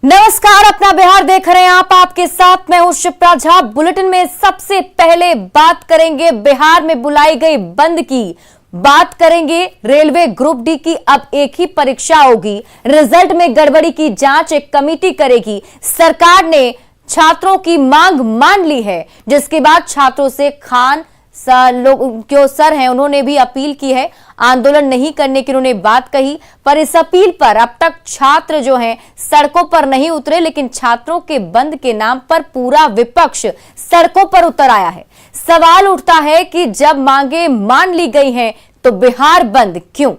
नमस्कार, अपना बिहार देख रहे हैं आप। आपके साथ मैं हूं शिप्रा झा। बुलेटिन में सबसे पहले बात करेंगे बिहार में बुलाई गई बंद की। बात करेंगे रेलवे ग्रुप डी की। अब एक ही परीक्षा होगी, रिजल्ट में गड़बड़ी की जांच एक कमेटी करेगी। सरकार ने छात्रों की मांग मान ली है, जिसके बाद छात्रों से खान जो सर हैं उन्होंने भी अपील की है, आंदोलन नहीं करने की उन्होंने बात कही। पर इस अपील पर अब तक छात्र जो हैं सड़कों पर नहीं उतरे, लेकिन छात्रों के बंद के नाम पर पूरा विपक्ष सड़कों पर उतर आया है। सवाल उठता है कि जब मांगे मान ली गई हैं तो बिहार बंद क्यों?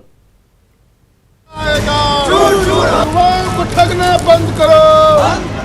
ठगना बंद करो।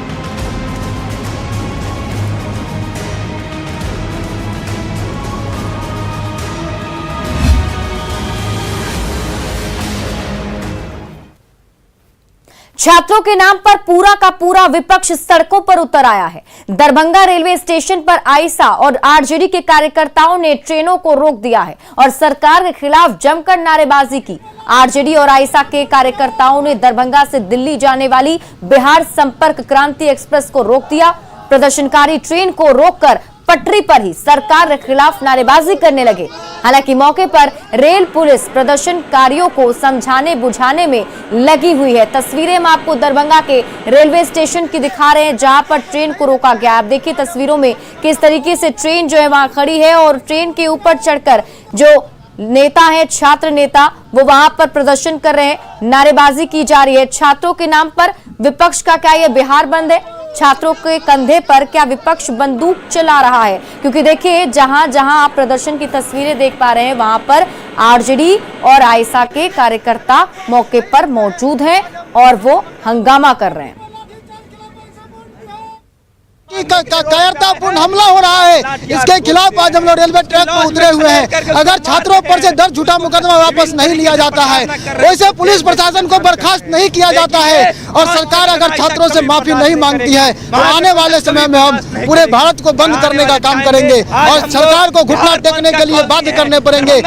छात्रों के नाम पर पूरा का पूरा विपक्ष सड़कों पर उतर आया है। दरभंगा रेलवे स्टेशन पर आईसा और आरजेडी के कार्यकर्ताओं ने ट्रेनों को रोक दिया है और सरकार के खिलाफ जमकर नारेबाजी की। आरजेडी और आईसा के कार्यकर्ताओं ने दरभंगा से दिल्ली जाने वाली बिहार संपर्क क्रांति एक्सप्रेस को रोक दिया। प्रदर्शनकारी ट्रेन को रोककर पटरी पर ही सरकार के खिलाफ नारेबाजी करने लगे। हालांकि मौके पर रेल पुलिस प्रदर्शनकारियों को समझाने बुझाने में लगी हुई है। तस्वीरें हम आपको दरभंगा के रेलवे स्टेशन की दिखा रहे हैं, जहां पर ट्रेन को रोका गया। आप देखिए तस्वीरों में किस तरीके से ट्रेन जो है वहां खड़ी है और ट्रेन के ऊपर चढ़कर जो नेता है, छात्र नेता, वो वहां पर प्रदर्शन कर रहे हैं, नारेबाजी की जा रही है। छात्रों के नाम पर विपक्ष का क्या यह बिहार बंद है? छात्रों के कंधे पर क्या विपक्ष बंदूक चला रहा है? क्योंकि देखिए जहां जहां आप प्रदर्शन की तस्वीरें देख पा रहे हैं, वहां पर आरजेडी और आईसा के कार्यकर्ता मौके पर मौजूद हैं और वो हंगामा कर रहे हैं। कायरतापूर्ण हमला हो रहा है, इसके खिलाफ आज हम लोग रेलवे ट्रैक पर उतरे हुए हैं। अगर छात्रों पर से दर्ज झूठा मुकदमा वापस नहीं लिया जाता है, वैसे पुलिस प्रशासन को बर्खास्त नहीं किया जाता है और सरकार अगर छात्रों से माफी नहीं मांगती है तो आने वाले समय में हम पूरे भारत को बंद करने का काम करेंगे और सरकार को घुटना टेकने के लिए बाध्य करने पड़ेंगे।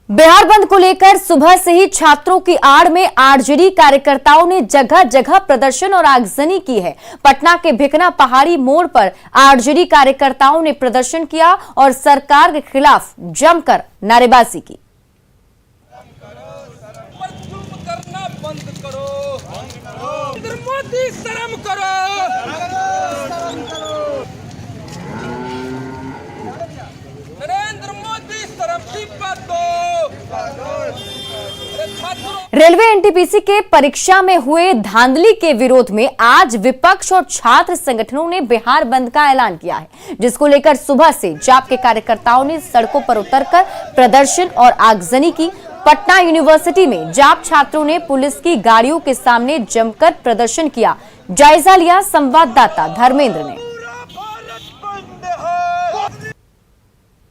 बिहार बंद को लेकर सुबह से ही छात्रों की आड़ में आरजेडी कार्यकर्ताओं ने जगह जगह प्रदर्शन और आगजनी की है। पटना के भिकना पहाड़ी मोड़ पर आरजेडी कार्यकर्ताओं ने प्रदर्शन किया और सरकार के खिलाफ जमकर नारेबाजी की। मोदी शर्म करो। नरेंद्र मोदी शर्म की बात दो। रेलवे एनटीपीसी के परीक्षा में हुए धांधली के विरोध में आज विपक्ष और छात्र संगठनों ने बिहार बंद का ऐलान किया है, जिसको लेकर सुबह से जाप के कार्यकर्ताओं ने सड़कों पर उतरकर प्रदर्शन और आगजनी की। पटना यूनिवर्सिटी में जाप छात्रों ने पुलिस की गाड़ियों के सामने जमकर प्रदर्शन किया। जायजा लिया संवाददाता धर्मेंद्र ने।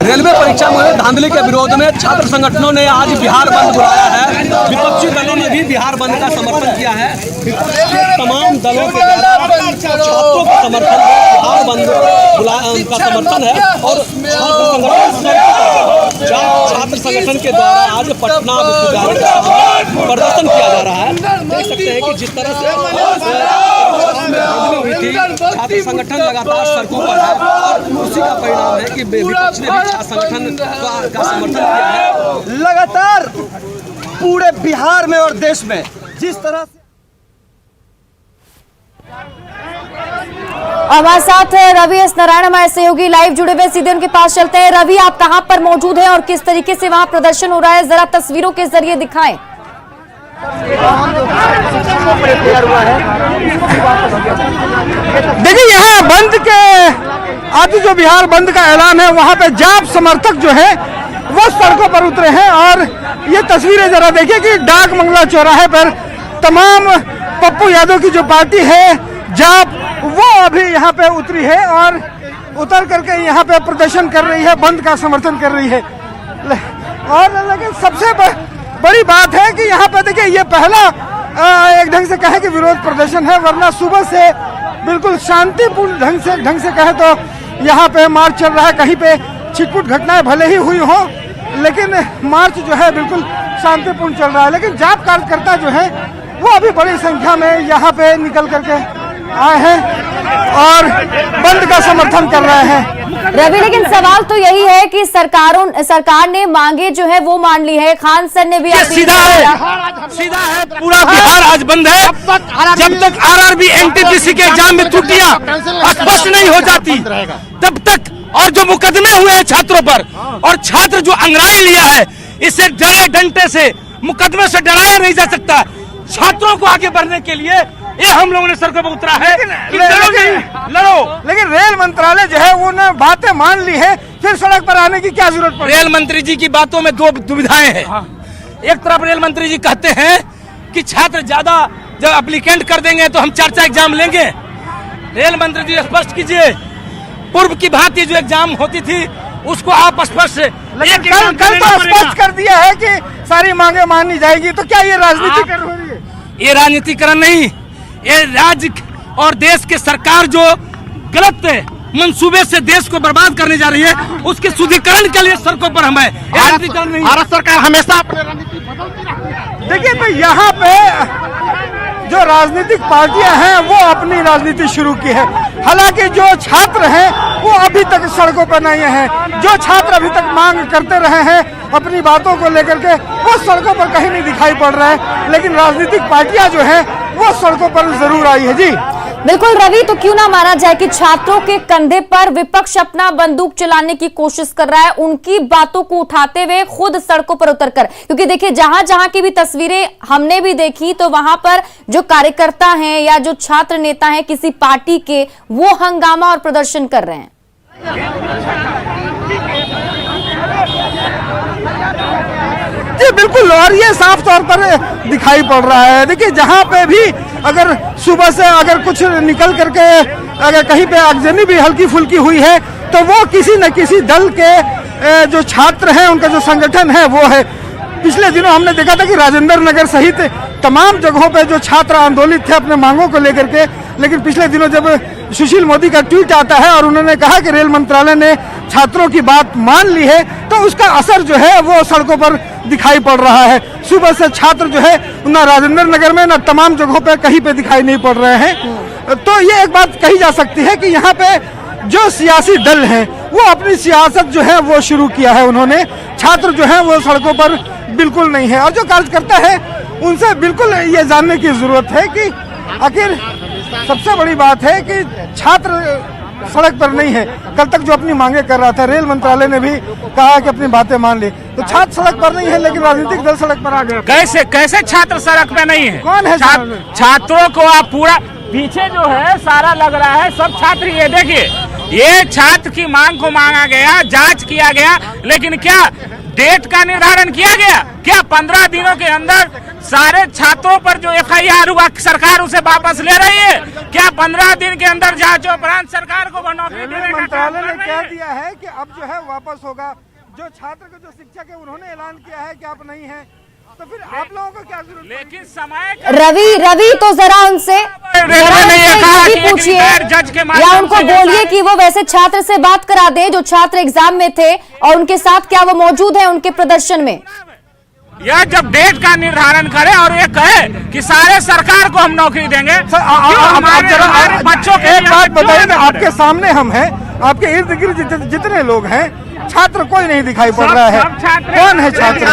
रेलवे परीक्षा में धांधली के विरोध में छात्र संगठनों ने आज बिहार बंद बुलाया है। विपक्षी दलों ने भी बिहार बंद का समर्थन किया है। तमाम दलों के द्वारा छात्रों का समर्थन बिहार बंद का समर्थन है और छात्र संगठन के द्वारा आज पटना विश्वविद्यालय का प्रदर्शन किया जा रहा है। देख सकते हैं कि जिस तरह से हुई थी, छात्र संगठन लगातार सड़कों पर है और उसी का परिणाम है कि विपक्ष ने भी छात्र संगठन का समर्थन किया है। लगातार पूरे बिहार में और देश में जिस तरह से हमारे साथ रवि एस नारायण हमारे सहयोगी लाइव जुड़े हुए, सीधे उनके पास चलते हैं। रवि, आप कहां पर मौजूद हैं और किस तरीके से वहां प्रदर्शन हो रहा है, जरा तस्वीरों के जरिए दिखाएं। देखिए यहाँ बंद के आज जो बिहार बंद का ऐलान है, वहाँ पे जाप समर्थक जो है वो सड़कों पर उतरे हैं और ये तस्वीरें जरा देखिए कि डाक मंगला चौराहे पर तमाम पप्पू यादव की जो पार्टी है जाप, वो अभी यहाँ पे उतरी है और उतर करके यहाँ पे प्रदर्शन कर रही है, बंद का समर्थन कर रही है। और लेकिन सबसे बड़ी बात है कि यहाँ पे देखिए ये पहला एक ढंग से कहे कि विरोध प्रदर्शन है, वरना सुबह से बिल्कुल शांतिपूर्ण ढंग से कहे तो यहाँ पे मार्च चल रहा है। कहीं पे छिटपुट घटनाएं भले ही हुई हो, लेकिन मार्च जो है बिल्कुल शांतिपूर्ण चल रहा है। लेकिन जाप कार्यकर्ता जो है वो अभी बड़ी संख्या में यहाँ पे निकल करके आए हैं और बंद का समर्थन कर रहे हैं। रवि, लेकिन सवाल तो यही है कि सरकार ने मांगे जो है वो मान ली है। खान सर ने भी सीधा है पूरा बिहार आज बंद है जब तक आरआरबी एनटीपीसी के एग्जाम में त्रुटियां स्पष्ट नहीं हो जाती तब तक। और जो मुकदमे हुए हैं छात्रों पर और छात्र जो अंग्राई लिया है, इससे डरे डंटे से मुकदमे से डराया नहीं जा सकता। छात्रों को आगे बढ़ने के लिए ये हम लोगों ने सड़कों पर उतरा है कि लड़ो। लेकिन रेल मंत्रालय जो है उन्होंने बातें मान ली है, फिर सड़क पर आने की क्या जरूरत पड़ी? रेल मंत्री जी की बातों में दो दुविधाएं हैं। एक तरफ रेल मंत्री जी कहते हैं कि छात्र ज्यादा जब एप्लीकेंट कर देंगे तो हम 4 एग्जाम लेंगे। रेल मंत्री जी स्पष्ट कीजिए, पूर्व की भांति जो एग्जाम होती थी उसको आप स्पष्ट कल तो स्पष्ट कर दिया है कि सारी मांगे मानी जाएगी। तो क्या ये राजनीतिकरण हो रही है? ये राजनीतिकरण नहीं, ये राज्य और देश के सरकार जो गलत मंसूबे से देश को बर्बाद करने जा रही है उसके शुद्धिकरण के लिए सड़कों पर हम है। भारत सरकार हमेशा अपने रणनीति बदलती रहती है। देखिए, तो यहाँ पे जो राजनीतिक पार्टियां हैं वो अपनी राजनीति शुरू की है। हालांकि जो छात्र हैं वो अभी तक सड़कों पर नहीं हैं। जो छात्र अभी तक मांग करते रहे हैं अपनी बातों को लेकर के, वो सड़कों पर कहीं नहीं दिखाई पड़ रहे हैं। लेकिन राजनीतिक पार्टियां जो हैं वो सड़कों पर जरूर आई है। जी बिल्कुल रवि, तो क्यों ना माना जाए कि छात्रों के कंधे पर विपक्ष अपना बंदूक चलाने की कोशिश कर रहा है, उनकी बातों को उठाते हुए खुद सड़कों पर उतरकर। क्योंकि देखिए, जहां जहां की भी तस्वीरें हमने भी देखी तो वहां पर जो कार्यकर्ता हैं या जो छात्र नेता हैं किसी पार्टी के, वो हंगामा और प्रदर्शन कर रहे हैं। जी बिल्कुल, और ये साफ तौर पर दिखाई पड़ रहा है। देखिए, जहाँ पे भी अगर सुबह से अगर कुछ निकल करके अगर कहीं पे आगजनी भी हल्की फुल्की हुई है तो वो किसी न किसी दल के जो छात्र हैं उनका जो संगठन है वो है। पिछले दिनों हमने देखा था कि राजेंद्र नगर सहित तमाम जगहों पे जो छात्र आंदोलित थे अपने मांगों को लेकर के, लेकिन पिछले दिनों जब सुशील मोदी का ट्वीट आता है और उन्होंने कहा कि रेल मंत्रालय ने छात्रों की बात मान ली है, तो उसका असर जो है वो सड़कों पर दिखाई पड़ रहा है। सुबह से छात्र जो है न राजेंद्र नगर में न तमाम जगहों पे कहीं पे दिखाई नहीं पड़ रहे हैं। तो ये एक बात कही जा सकती है कि यहाँ पे जो सियासी दल हैं वो अपनी सियासत जो है वो शुरू किया है उन्होंने। छात्र जो है वो सड़कों पर बिल्कुल नहीं है, और जो कार्यकर्ता है उनसे बिल्कुल ये जानने की जरूरत है कि आखिर सबसे बड़ी बात है कि छात्र सड़क पर नहीं है। कल तक जो अपनी मांगे कर रहा था, रेल मंत्रालय ने भी कहा कि अपनी बातें मान ली, तो छात्र सड़क पर नहीं है लेकिन राजनीतिक दल सड़क पर आ गए। कैसे छात्र सड़क पे नहीं है? कौन है छात्रों को आप पूरा पीछे जो है सारा लग रहा है सब छात्र। ये देखिए, ये छात्र की मांग को मांगा गया, जांच किया गया, लेकिन क्या डेट का निर्धारण किया गया? क्या 15 दिनों के अंदर सारे छात्रों पर जो FIR हुआ सरकार उसे वापस ले रही है? क्या 15 दिन के अंदर जांच उपरांत सरकार को नौकरी देने का मंत्रालय ने कह दिया है कि अब जो है वापस होगा। जो छात्र को जो शिक्षक है उन्होंने ऐलान किया है कि आप नहीं है, तो फिर आप लोगों को क्या जरूरत? लेकिन समय रवि तो जरा उनसे पूछिए या उनको बोलिए कि वो वैसे छात्र से बात करा दे जो छात्र एग्जाम में थे और उनके साथ क्या वो मौजूद है उनके प्रदर्शन में। यह जब डेट का निर्धारण करे और ये कहे कि सारे सरकार को हम नौकरी देंगे, हमारे बच्चों के एक बात बताइए ना, आपके सामने हम हैं, आपके इर्द गिर्द जितने लोग हैं, छात्र कोई नहीं दिखाई पड़ रहा है। कौन है छात्र?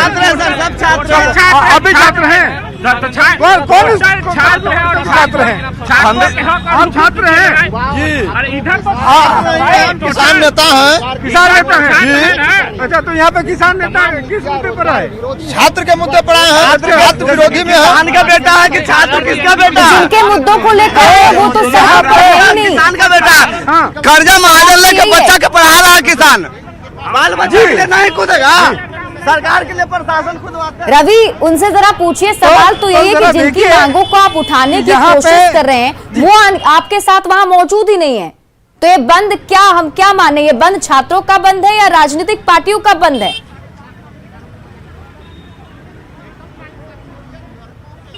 अभी छात्र हैं। कौन छात्र हैं? हम छात्र हैं जी। किसान नेता है। किसान नेता है। अच्छा, तो यहाँ पे किसान नेता किस मुद्दे पर आए? छात्र के मुद्दे पर आए हैं। छात्र विरोधी में है। का बेटा है कि छात्र किसका बेटा है? जिनके मुद्दों को लेकर वो तो सड़क पर है नहीं। किसान का बेटा कर्जा महाजन लेके बच्चा के पढ़ा रहा है किसान। बाल बच्चे के लिए नहीं कूदेगा, सरकार के लिए प्रशासन खुद। रवि, उनसे जरा पूछिए, सवाल तो यही है कि जिनकी मांगों को आप उठाने की कोशिश कर रहे हैं वो आपके साथ वहां मौजूद ही नहीं है, तो ये बंद हम क्या माने? ये बंद छात्रों का बंद है या राजनीतिक पार्टियों का बंद है?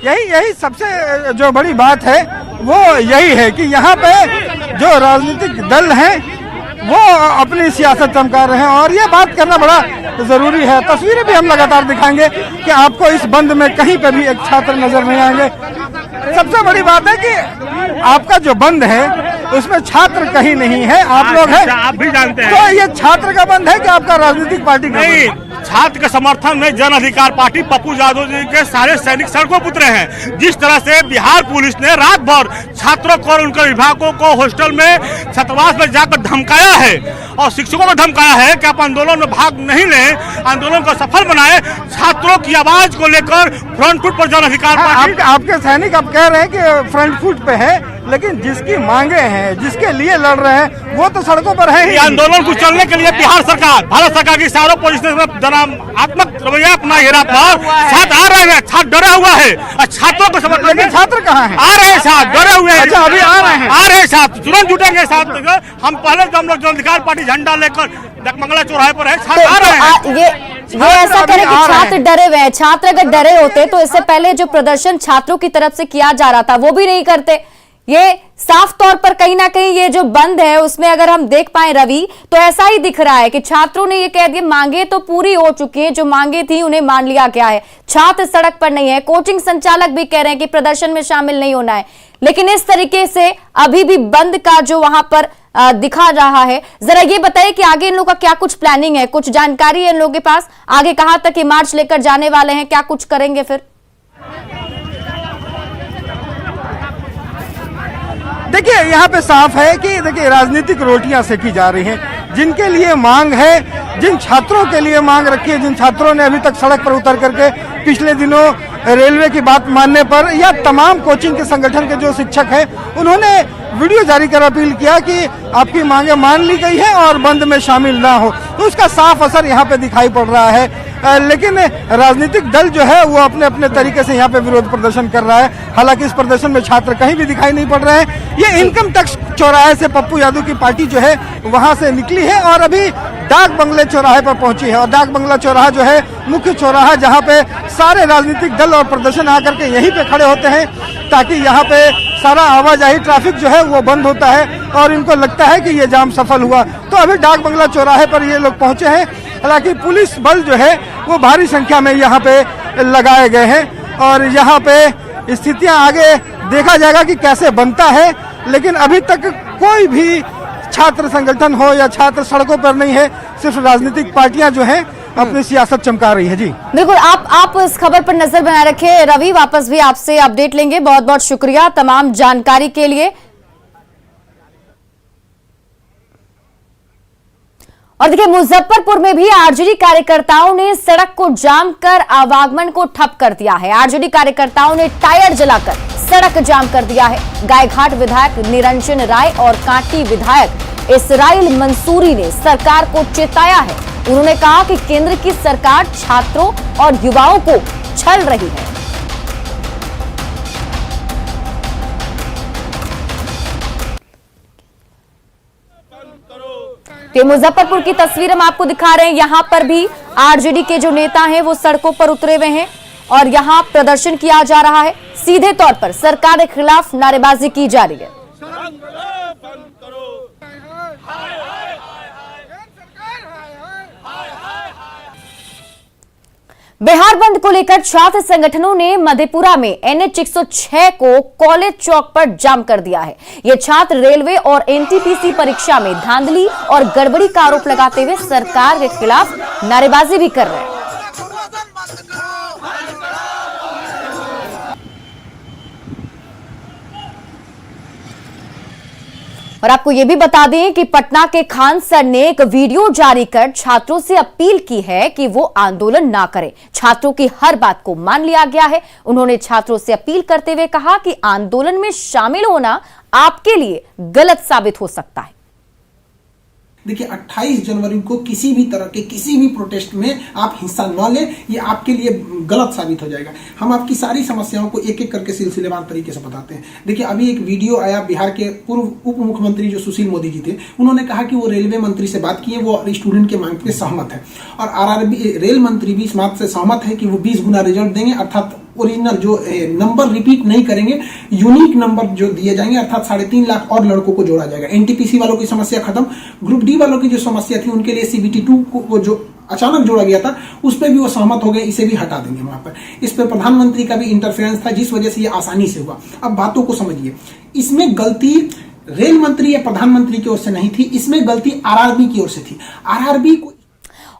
यही सबसे जो बड़ी बात है वो यही है कि यहाँ पे जो राजनीतिक दल हैं वो अपनी सियासत चमका रहे हैं, और ये बात करना बड़ा जरूरी है। तस्वीरें भी हम लगातार दिखाएंगे कि आपको इस बंद में कहीं पे भी एक छात्र नजर नहीं आएंगे। सबसे बड़ी बात है कि आपका जो बंद है उसमें छात्र कहीं नहीं है, आप लोग हैं, आप भी जानते हैं। तो ये छात्र का बंद है कि आपका राजनीतिक पार्टी का नहीं, बंद है? छात्र के समर्थन में जन अधिकार पार्टी पप्पू यादव जी के सारे सैनिक सड़कों पर उतरे हैं। जिस तरह से बिहार पुलिस ने रात भर छात्रों को और उनके विभागों को हॉस्टल में छात्रावास में जाकर धमकाया है और शिक्षकों को धमकाया है कि आप आंदोलन में भाग नहीं लें, आंदोलन को सफल बनाए, छात्रों की आवाज को लेकर फ्रंट फुट पर जन अधिकार पार्टी। आपके सैनिक आप कह रहे हैं कि फ्रंट फुट पे है, लेकिन जिसकी मांगे हैं, जिसके लिए लड़ रहे हैं, वो तो सड़कों पर है ही। आंदोलन को चलने के लिए बिहार सरकार, भारत सरकार की सारों पोजिशन आत्मक रवैया अपना ये रहा था। छात्र आ रहे हैं, छात्र डरे हुआ है और छात्रों को समर्थन। लेकिन छात्र कहाँ हैं? आ रहे हैं छात्र, डरे हुए हैं। अच्छा, अभी आ रहे हैं छात्र, तुरंत जुटेंगे छात्र। हम पहले तो हम लोग जन अधिकार पार्टी झंडा लेकर डकमंगला चौराहे पर है, छात्र आ रहे हैं। ये ऐसा करें कि छात्र डरे हुए हैं। छात्र अगर डरे होते तो इससे पहले जो प्रदर्शन छात्रों की तरफ से किया जा रहा था वो भी नहीं करते। ये साफ तौर पर कहीं ना कहीं ये जो बंद है उसमें अगर हम देख पाए रवि, तो ऐसा ही दिख रहा है कि छात्रों ने ये कह दिया मांगे तो पूरी हो चुकी है, जो मांगे थी उन्हें मान लिया गया है, छात्र सड़क पर नहीं है। कोचिंग संचालक भी कह रहे हैं कि प्रदर्शन में शामिल नहीं होना है, लेकिन इस तरीके से अभी भी बंद का जो वहां पर दिखा रहा है। जरा ये बताइए कि आगे इन लोगों का क्या कुछ प्लानिंग है, कुछ जानकारी है इन लोगों के पास? आगे कहां तक ये मार्च लेकर जाने वाले हैं, क्या कुछ करेंगे फिर? देखिए, यहाँ पे साफ है कि देखिए राजनीतिक रोटियां सेकी जा रही हैं। जिनके लिए मांग है, जिन छात्रों के लिए मांग रखी है, जिन छात्रों ने अभी तक सड़क पर उतर करके पिछले दिनों रेलवे की बात मानने पर, या तमाम कोचिंग के संगठन के जो शिक्षक हैं, उन्होंने वीडियो जारी कर अपील किया कि आपकी मांगे मान ली गई है और बंद में शामिल ना हो, तो उसका साफ असर यहाँ पे दिखाई पड़ रहा है। लेकिन राजनीतिक दल जो है वो अपने अपने तरीके से यहाँ पे विरोध प्रदर्शन कर रहा है। हालांकि इस प्रदर्शन में छात्र कहीं भी दिखाई नहीं पड़ रहे हैं। ये इनकम टैक्स चौराहे से पप्पू यादव की पार्टी जो है वहां से निकली है और अभी डाक बंगले चौराहे पर पहुंची है। और डाक बंगला चौराहा जो है मुख्य चौराहा, जहाँ पे सारे राजनीतिक दल और प्रदर्शन आकर के यहीं पे खड़े होते हैं, ताकि यहाँ पे सारा आवाजाही ट्रैफिक जो है वो बंद होता है और इनको लगता है कि ये जाम सफल हुआ। तो अभी डाक बंगला चौराहे पर ये लोग पहुंचे हैं। हालांकि पुलिस बल जो है वो भारी संख्या में यहाँ पे लगाए गए हैं और यहाँ पे स्थितियां आगे देखा जाएगा कि कैसे बनता है। लेकिन अभी तक कोई भी छात्र संगठन हो या छात्र सड़कों पर नहीं है, सिर्फ राजनीतिक पार्टियां जो हैं अपनी सियासत चमका रही है। जी बिल्कुल, आप इस खबर पर नजर बनाए रखें। रवि, वापस भी आपसे अपडेट लेंगे। बहुत बहुत शुक्रिया तमाम जानकारी के लिए। और देखिए, मुजफ्फरपुर में भी आरजेडी कार्यकर्ताओं ने सड़क को जाम कर आवागमन को ठप कर दिया है। आरजेडी कार्यकर्ताओं ने टायर जलाकर सड़क जाम कर दिया है। गायघाट विधायक निरंजन राय और कांटी विधायक इसराइल मंसूरी ने सरकार को चेताया है। उन्होंने कहा कि केंद्र की सरकार छात्रों और युवाओं को छल रही है। ये मुजफ्फरपुर की तस्वीर हम आपको दिखा रहे हैं। यहां पर भी आरजेडी के जो नेता हैं वो सड़कों पर उतरे हुए हैं और यहां प्रदर्शन किया जा रहा है। सीधे तौर पर सरकार के खिलाफ नारेबाजी की जा रही है। बिहार बंद को लेकर छात्र संगठनों ने मधेपुरा में NH 106 को कॉलेज चौक पर जाम कर दिया है। ये छात्र रेलवे और NTPC परीक्षा में धांधली और गड़बड़ी का आरोप लगाते हुए सरकार के खिलाफ नारेबाजी भी कर रहे हैं। और आपको यह भी बता दें कि पटना के खान सर ने एक वीडियो जारी कर छात्रों से अपील की है कि वो आंदोलन ना करें। छात्रों की हर बात को मान लिया गया है। उन्होंने छात्रों से अपील करते हुए कहा कि आंदोलन में शामिल होना आपके लिए गलत साबित हो सकता है। देखिए 28 जनवरी को किसी भी तरह के किसी भी प्रोटेस्ट में आप हिस्सा न लें, ये आपके लिए गलत साबित हो जाएगा। हम आपकी सारी समस्याओं को एक एक करके सिलसिलेवार तरीके से बताते हैं। देखिए अभी एक वीडियो आया, बिहार के पूर्व उप मुख्यमंत्री जो सुशील मोदी जी थे, उन्होंने कहा कि वो रेलवे मंत्री से बात किए, वो स्टूडेंट के मांग पे सहमत है और RRB रेल मंत्री भी इस बात से सहमत है कि वो 20 गुना रिजल्ट देंगे, अर्थात ओरिजिनल जो नंबर रिपीट नहीं करेंगे, यूनिक नंबर जो दिए जाएंगे, अर्थात 3.5 लाख और लड़कों को जोड़ा जाएगा। NTPC वालों की समस्या खत्म, ग्रुप डी वालों की जो समस्या थी उनके लिए CBT 2 को जो अचानक जोड़ा गया था, उस पर भी वो सहमत हो गए, इसे भी हटा देंगे वहां पर। इस पर प्रधानमंत्री का भी इंटरफेरेंस था, जिस वजह से ये आसानी से हुआ। अब बातों को समझिए, इसमें गलती रेल मंत्री या प्रधानमंत्री की ओर से नहीं थी, इसमें गलती आरआरबी की ओर से थी। आरआरबी को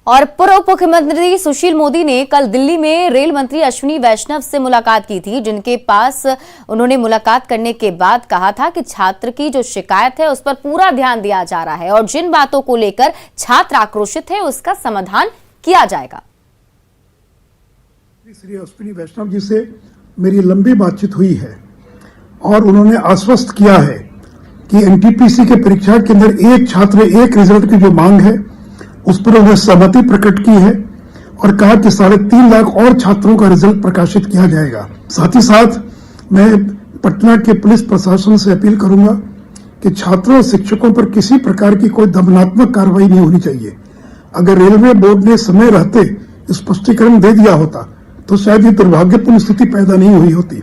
और पूर्व मुख्यमंत्री सुशील मोदी ने कल दिल्ली में रेल मंत्री अश्विनी वैष्णव से मुलाकात की थी, जिनके पास उन्होंने मुलाकात करने के बाद कहा था कि छात्र की जो शिकायत है उस पर पूरा ध्यान दिया जा रहा है और जिन बातों को लेकर छात्र आक्रोशित है उसका समाधान किया जाएगा। श्री अश्विनी वैष्णव जी से मेरी लंबी बातचीत हुई है और उन्होंने आश्वस्त किया है कि एनटीपीसी के परीक्षा के अंदर एक छात्र एक रिजल्ट की जो मांग है उस पर उन्होंने सहमति प्रकट की है और कहा कि 3.5 लाख और छात्रों का रिजल्ट प्रकाशित किया जाएगा। साथ ही साथ मैं पटना के पुलिस प्रशासन से अपील करूंगा कि छात्रों और शिक्षकों पर किसी प्रकार की कोई दमनात्मक कार्रवाई नहीं होनी चाहिए। अगर रेलवे बोर्ड ने समय रहते स्पष्टीकरण दे दिया होता तो शायद ये दुर्भाग्यपूर्ण स्थिति पैदा नहीं हुई होती।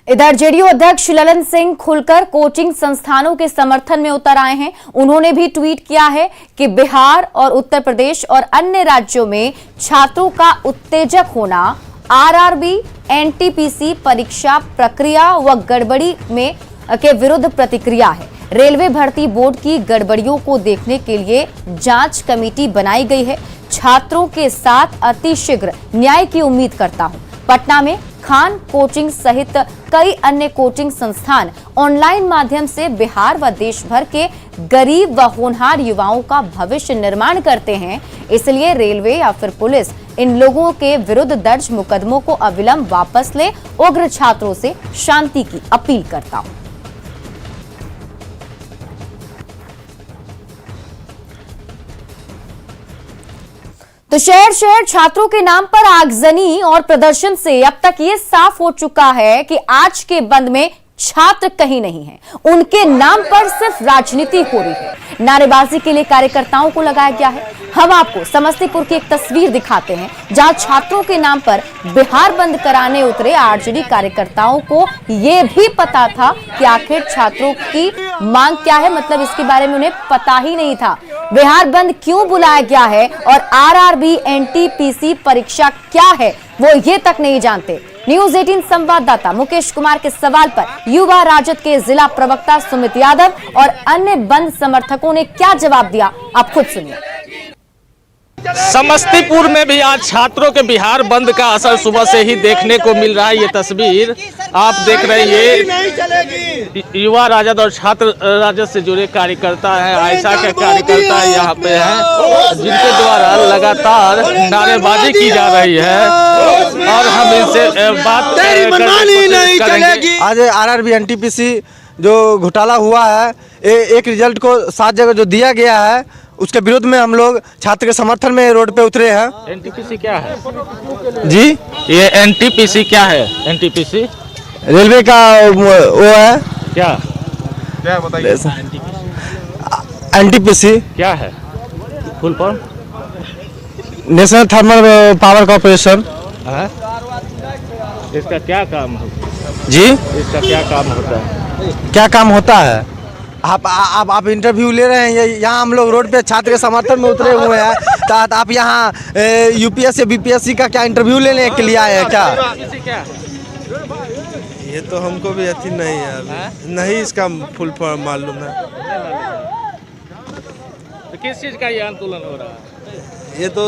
इधर जेडीयू अध्यक्ष ललन सिंह खुलकर कोचिंग संस्थानों के समर्थन में उतर आए हैं। उन्होंने भी ट्वीट किया है कि बिहार और उत्तर प्रदेश और अन्य राज्यों में छात्रों का उत्तेजक होना आरआरबी, एनटीपीसी परीक्षा प्रक्रिया व गड़बड़ी में के विरुद्ध प्रतिक्रिया है। रेलवे भर्ती बोर्ड की गड़बड़ियों को देखने के लिए जांच कमेटी बनाई गई है। छात्रों के साथ अतिशीघ्र न्याय की उम्मीद करता हूं। पटना में खान कोचिंग सहित कई अन्य कोचिंग संस्थान ऑनलाइन माध्यम से बिहार व देश भर के गरीब व होनहार युवाओं का भविष्य निर्माण करते हैं। इसलिए रेलवे या फिर पुलिस इन लोगों के विरुद्ध दर्ज मुकदमों को अविलंब वापस ले। उग्र छात्रों से शांति की अपील करता हूं। तो शहर शहर छात्रों के नाम पर आगजनी और प्रदर्शन से अब तक ये साफ हो चुका है कि आज के बंद में छात्र कहीं नहीं है, उनके नाम पर सिर्फ राजनीति हो रही है। नारेबाजी के लिए कार्यकर्ताओं को लगाया गया है। हम आपको समस्तीपुर की एक तस्वीर दिखाते हैं जहां छात्रों के नाम पर बिहार बंद कराने उतरे आरजेडी कार्यकर्ताओं को यह भी पता था कि आखिर छात्रों की मांग क्या है, मतलब इसके बारे में उन्हें पता ही नहीं था। बिहार बंद क्यों बुलाया गया है और आरआरबी एनटीपीसी परीक्षा क्या है वो ये तक नहीं जानते। न्यूज 18 संवाददाता मुकेश कुमार के सवाल पर युवा राजद के जिला प्रवक्ता सुमित यादव और अन्य बंद समर्थकों ने क्या जवाब दिया, आप खुद सुनिए। समस्तीपुर में भी आज छात्रों के बिहार बंद का असर सुबह से ही देखने को मिल रहा है। ये तस्वीर आप देख रहे हैं, ये युवा राजद और छात्र राजद से जुड़े कार्यकर्ता हैं, आयशा के कार्यकर्ता यहाँ पे हैं, जिनके द्वारा लगातार नारेबाजी की जा रही है और हम इनसे बात करेंगे। आज आरआरबी एनटीपीसी जो घोटाला हुआ है, एक रिजल्ट को 7 जगह जो दिया गया है उसके विरोध में हम लोग छात्र के समर्थन में रोड पे उतरे हैं। एनटीपीसी क्या है जी? ये एनटीपीसी क्या है? एनटीपीसी रेलवे का वो है क्या बताइए। एनटीपीसी क्या है? Full form national thermal power corporation. इसका क्या काम होता जी? इसका क्या काम होता है? क्या काम होता है? आप इंटरव्यू ले रहे हैं। यहाँ हम लोग रोड पे छात्र के समर्थन में उतरे हुए हैं, तो आप यहाँ यूपीएससी बीपीएससी का क्या इंटरव्यू लेने के लिए आए हैं क्या? ये तो हमको भी अथी नहीं है अभी। नहीं इसका फुल फॉर्म मालूम है। तो किस चीज का ये आंदोलन हो रहा है? ये तो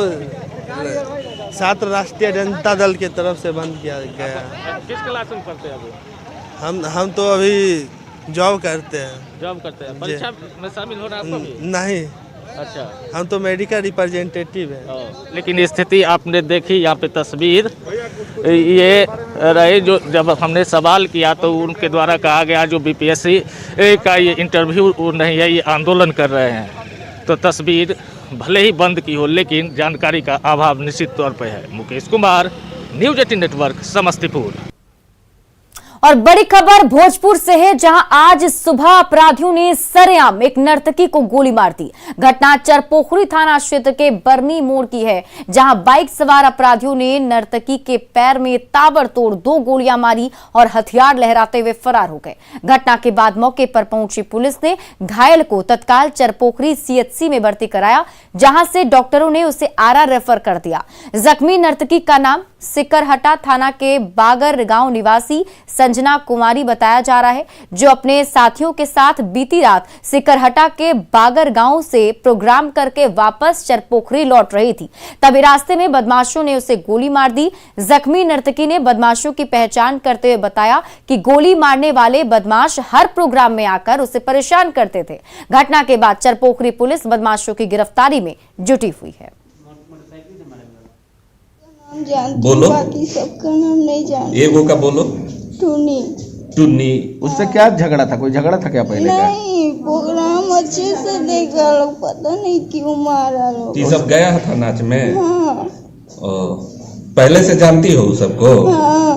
छात्र राष्ट्रीय जनता दल की तरफ से बंद किया गया है। किस क्लास में पढ़ते हैं अभी? हम तो अभी जॉब करते हैं। जॉब करते हैं? परीक्षा में शामिल हो रहा है आपको भी? नहीं। अच्छा, हम तो मेडिकल रिप्रेजेंटेटिव है। लेकिन स्थिति आपने देखी यहाँ पे तस्वीर ये रही, जो जब हमने सवाल किया तो उनके द्वारा कहा गया जो बीपीएससी का ये इंटरव्यू नहीं है, ये आंदोलन कर रहे हैं। तो तस्वीर भले ही बंद की हो लेकिन जानकारी का अभाव निश्चित तौर पर है। Mukesh Kumar, news 18 network, Samastipur. और बड़ी खबर भोजपुर से है, जहां आज सुबह अपराधियों ने सरेआम एक नर्तकी को गोली मार दी। घटना चरपोखरी थाना क्षेत्र के बरनी मोड़ की है, जहां बाइक सवार अपराधियों ने नर्तकी के पैर में ताबड़तोड़ 2 गोलियां मारी और हथियार लहराते हुए फरार हो गए। घटना के बाद मौके पर पहुंची पुलिस ने घायल को तत्काल चरपोखरी सीएचसी में भर्ती कराया, जहां से डॉक्टरों ने उसे आरा रेफर कर दिया। जख्मी नर्तकी का नाम सिकरहटा थाना के बागर गांव निवासी संजना कुमारी बताया जा रहा है, जो अपने साथियों के साथ बीती रात सिकरहटा के बागर गांव से प्रोग्राम करके वापस चरपोखरी लौट रही थी। तभी रास्ते में बदमाशों ने उसे गोली मार दी। जख्मी नर्तकी ने बदमाशों की पहचान करते हुए बताया कि गोली मारने वाले बदमाश हर प्रोग्राम में आकर उसे परेशान करते थे। घटना के बाद चरपोखरी पुलिस बदमाशों की गिरफ्तारी में जुटी हुई है। बोलो, बाकी सबका नाम नहीं जानती। एगो का बोलो। टुनी। टुन्नी, उससे क्या झगड़ा था? कोई झगड़ा था क्या पहले का? नहीं, प्रोग्राम अच्छे से देखा लोग, पता नहीं क्यों मारा लोग। ये सब गया था नाच में? हाँ। पहले से जानती हो सबको? हाँ।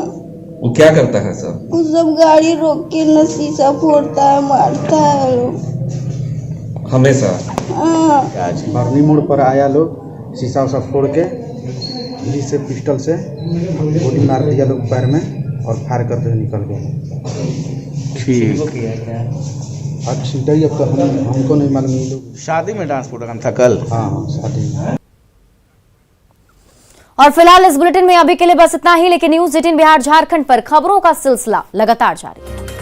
वो क्या करता है सब? वो सब गाड़ी रोक के न शीशा फोड़ता है, मारता है लोग हमेशा। हाँ। बरनी मोड़ पर आया लोग, शीशा उसा फोड़ के गोली से पिस्टल से गोली मार दिया लोग पैर में और फायर करते हुए निकल गए। ठीक। अब सीधा ही, अब तो हमको नहीं मालूम। लोग शादी में डांस प्रोग्राम था कल? हाँ, शादी में। और फिलहाल इस बुलेटिन में अभी के लिए बस इतना ही, लेकिन न्यूज़ 18 बिहार झारखंड पर खबरों का सिलसिला लगातार जारी है।